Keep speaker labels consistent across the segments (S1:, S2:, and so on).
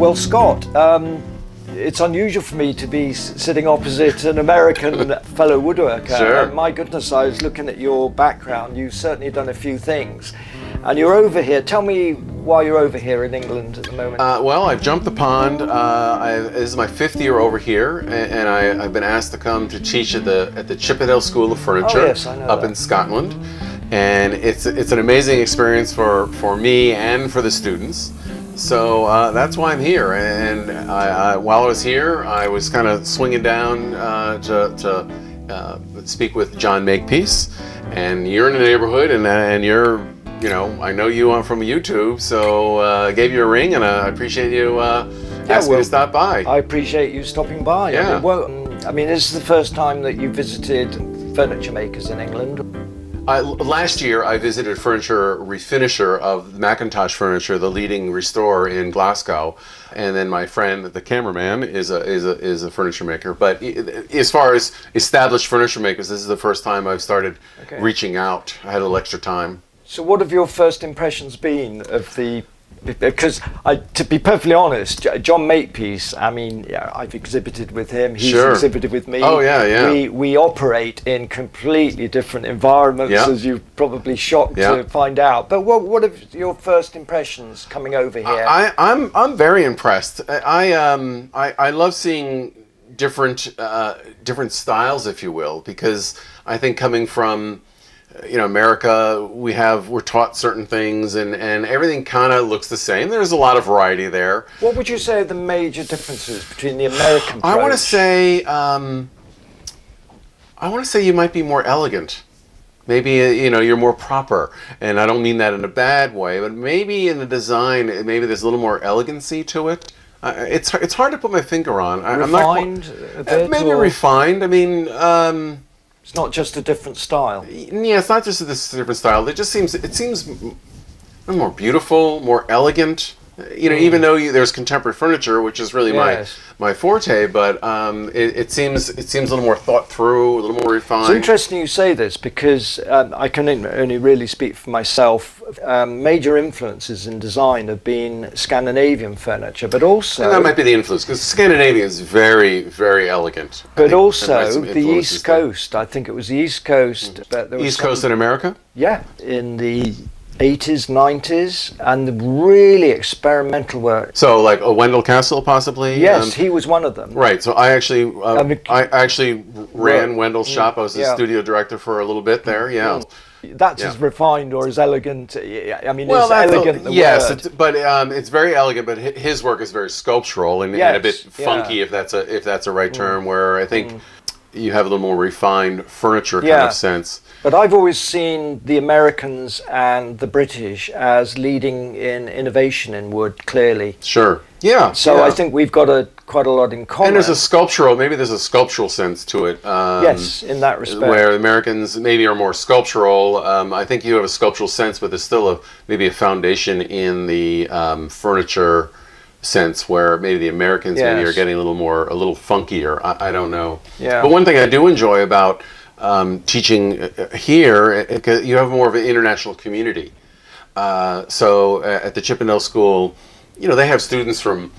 S1: Well, Scott, it's unusual for me to be sitting opposite an American fellow woodworker.
S2: Sure.
S1: My goodness, I was looking at your background. You've certainly done a few things. And you're over here. Tell me why you're over here in England at the moment.
S2: Well, I've jumped the pond. This is my 5th year over here, and I've been asked to come to teach at the Chippendale School of Furniture up in Scotland. And it's an amazing experience for me and for the students. So that's why I'm here. And while I was here, I was kind of swinging down to speak with John Makepeace. And you're in the neighborhood, and you're, I know you from YouTube, so I gave you a ring, and I appreciate you asking me to stop by.
S1: I appreciate you stopping by.
S2: Yeah.
S1: I mean, this is the first time that you visited furniture makers in England.
S2: Last year, I visited Furniture Refinisher of Macintosh Furniture, the leading restorer in Glasgow, and then my friend, the cameraman, is a furniture maker. But as far as established furniture makers, this is the first time I've started reaching out. I had a little extra time.
S1: So, what have your first impressions been of the? Because to be perfectly honest, John Makepeace, I mean, I've exhibited with him, he's exhibited with me.
S2: Oh, yeah.
S1: We operate in completely different environments, as you're probably shocked to find out. But what are your first impressions coming over here?
S2: I'm very impressed. I love seeing different styles, if you will, because I think coming from America, we're taught certain things, and everything kind of looks the same. There's a lot of variety there.
S1: What would you say are the major differences between the American approach?
S2: I want to say you might be more elegant. Maybe you're more proper, and I don't mean that in a bad way, but maybe in the design, maybe there's a little more elegancy to it. It's hard to put my finger on.
S1: Refined a bit?
S2: Maybe refined. I mean.
S1: It's not just a different style.
S2: Yeah, it's not just a different style. It seems more beautiful, more elegant. Even though there's contemporary furniture, which is really my forte, but it seems a little more thought through, a little more refined.
S1: It's interesting you say this, because I can only really speak for myself. Major influences in design have been Scandinavian furniture, but also...
S2: And that might be the influence, because Scandinavian is very, very elegant.
S1: But also the East Coast. I think it was the East Coast. But there was
S2: East Coast in America?
S1: Yeah, in the 80s, 90s, and the really experimental work.
S2: So, like a Wendell Castle, possibly.
S1: Yes, he was one of them.
S2: Right. So I actually ran Wendell's shop. I was the studio director for a little bit there. Yeah.
S1: That's as refined or as elegant. I mean, it's elegant.
S2: Yes, but it's very elegant. But his work is very sculptural and a bit funky, if that's a right term. Where I think you have a little more refined furniture kind of sense.
S1: But I've always seen the Americans and the British as leading in innovation in wood, clearly.
S2: Sure. Yeah.
S1: So I think we've got quite a lot in common.
S2: And there's a sculptural sense to it.
S1: Yes, in that respect.
S2: Where Americans maybe are more sculptural. I think you have a sculptural sense, but there's still maybe a foundation in the furniture sense, where maybe the Americans maybe are getting a little funkier. I don't know.
S1: Yeah.
S2: But one thing I do enjoy about teaching here, you have more of an international community. So at the Chippendale School, they have students from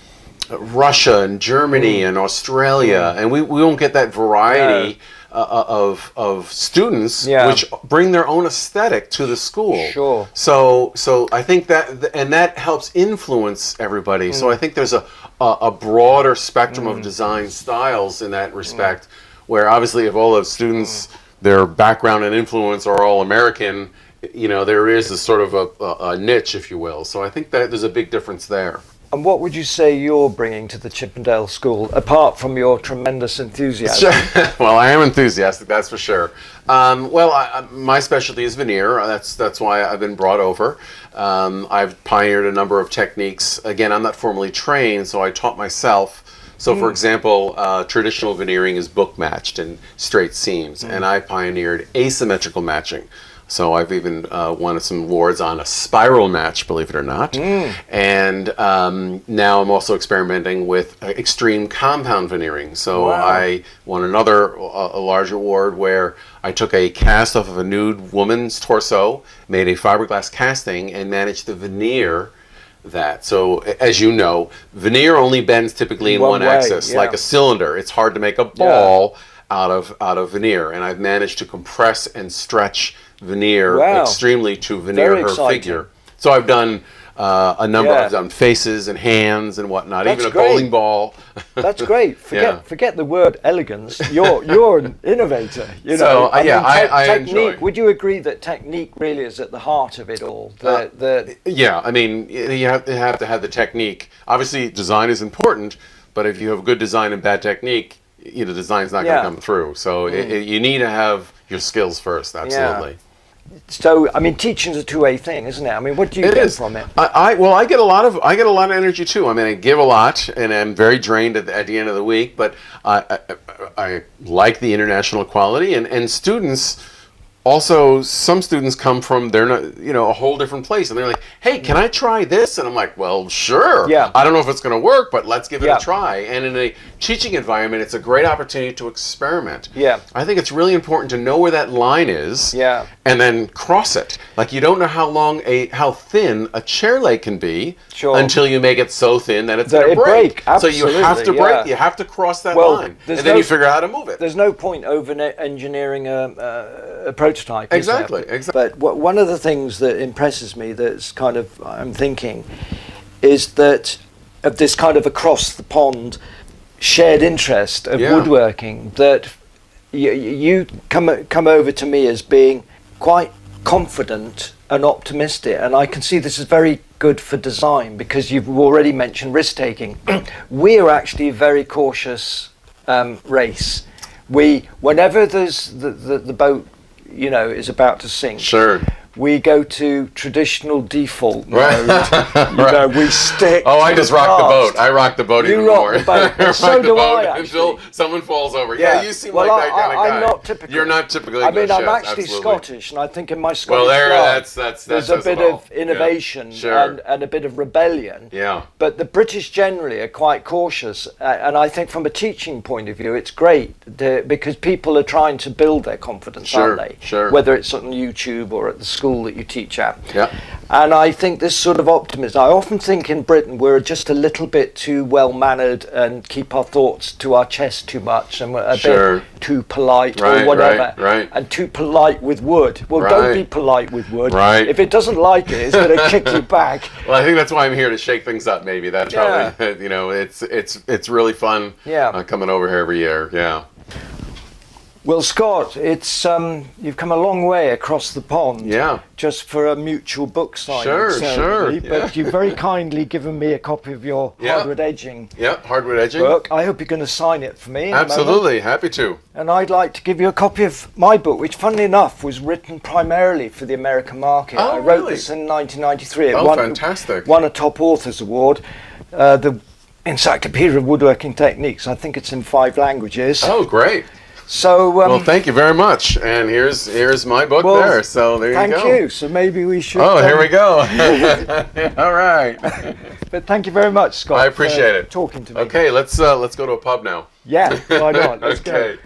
S2: Russia and Germany and Australia, and we won't get that variety of students, which bring their own aesthetic to the school.
S1: Sure.
S2: So I think that helps influence everybody. So I think there's a broader spectrum of design styles in that respect. Where obviously if all those students, their background and influence are all American, there is a sort of a niche, if you will. So I think that there's a big difference there.
S1: And what would you say you're bringing to the Chippendale School, apart from your tremendous enthusiasm?
S2: Well, I am enthusiastic, that's for sure. My specialty is veneer. That's why I've been brought over. I've pioneered a number of techniques. Again, I'm not formally trained, so I taught myself. So, for example, traditional veneering is book matched and straight seams, and I pioneered asymmetrical matching. So I've even won some awards on a spiral match, believe it or not. And now I'm also experimenting with extreme compound veneering. So I won a large award where I took a cast off of a nude woman's torso, made a fiberglass casting, and managed to veneer that. So as you know, veneer only bends typically in one
S1: way,
S2: axis,
S1: yeah.
S2: like a cylinder. It's hard to make a ball out of veneer, and I've managed to compress and stretch veneer extremely to veneer
S1: Very
S2: her
S1: exciting.
S2: figure. So I've done a number.
S1: Yeah.
S2: I've done faces and hands and whatnot.
S1: That's
S2: even a
S1: great.
S2: bowling ball.
S1: That's great.
S2: Yeah.
S1: Forget the word elegance. You're an innovator. You
S2: So,
S1: know.
S2: I
S1: technique.
S2: enjoy.
S1: Would you agree that technique really is at the heart of it all?
S2: Yeah, I mean, you have to have the technique. Obviously, design is important, but if you have good design and bad technique, design's not going to come through. So you need to have your skills first. Absolutely.
S1: Yeah. So I mean, teaching's a two-way thing, isn't it? I mean, what do you get from it?
S2: I get a lot of energy too. I mean, I give a lot, and I'm very drained at the end of the week. But I like the international equality, and students. Also, some students come from a whole different place, and they're like, "Hey, can I try this?" And I'm like, "Well, sure.
S1: Yeah.
S2: I don't know if it's going to work, but let's give it a try." And in a teaching environment, it's a great opportunity to experiment.
S1: Yeah.
S2: I think it's really important to know where that line is.
S1: Yeah.
S2: And then cross it. Like you don't know how thin a chair leg can be until you make it so thin that it's going to break. So you have to break. You have to cross that line, and then you figure out how to move it.
S1: There's no point over engineering a prototype.
S2: Exactly.
S1: But one of the things that impresses me, that's kind of I'm thinking, is that of this kind of across the pond shared interest of woodworking, that you come over to me as being quite confident and optimistic, and I can see this is very good for design because you've already mentioned risk taking. We're actually a very cautious race. Whenever there's the boat is about to sink, we go to traditional default mode. We stick.
S2: Oh, I just rock the boat. I rock the boat even more.
S1: You rock the boat. So do I, actually.
S2: Until someone falls over. Yeah, you seem like that kind of guy.
S1: I'm not typical.
S2: You're not typically.
S1: I mean, I'm
S2: chef,
S1: actually Scottish, and I think in my Scottish blood, there's a bit of innovation and a bit of rebellion.
S2: Yeah.
S1: But the British generally are quite cautious, and I think from a teaching point of view, it's great because people are trying to build their confidence, aren't they?
S2: Sure.
S1: Whether it's on YouTube or at the school that you teach at.
S2: Yeah.
S1: And I think this sort of optimism, I often think in Britain we're just a little bit too well-mannered and keep our thoughts to our chest too much, and we're a bit too polite or whatever, and too polite with wood. Well, don't be polite with wood. If it doesn't like it, it's going to kick you back.
S2: Well, I think that's why I'm here, to shake things up, maybe. That's probably, it's really fun coming over here every year. Yeah.
S1: Well, Scott, it's you've come a long way across the pond.
S2: Yeah.
S1: Just for a mutual book signing.
S2: Sure.
S1: But you've very kindly given me a copy of your hardwood edging.
S2: Yeah, hardwood edging
S1: book. I hope you're going to sign it for me.
S2: Absolutely, happy to.
S1: And I'd like to give you a copy of my book, which, funnily enough, was written primarily for the American market. I wrote this in 1993. It
S2: Fantastic!
S1: Won a Top Authors Award. The Encyclopedia of Woodworking Techniques. I think it's in 5 languages.
S2: Oh, great!
S1: So
S2: well, thank you very much. And here's my book there. So there you go.
S1: Thank you. So maybe we should.
S2: Oh, here we go. All right.
S1: But thank you very much, Scott.
S2: I appreciate it.
S1: Talking to me.
S2: Okay, let's go to a pub now.
S1: Yeah, why not? Let's go.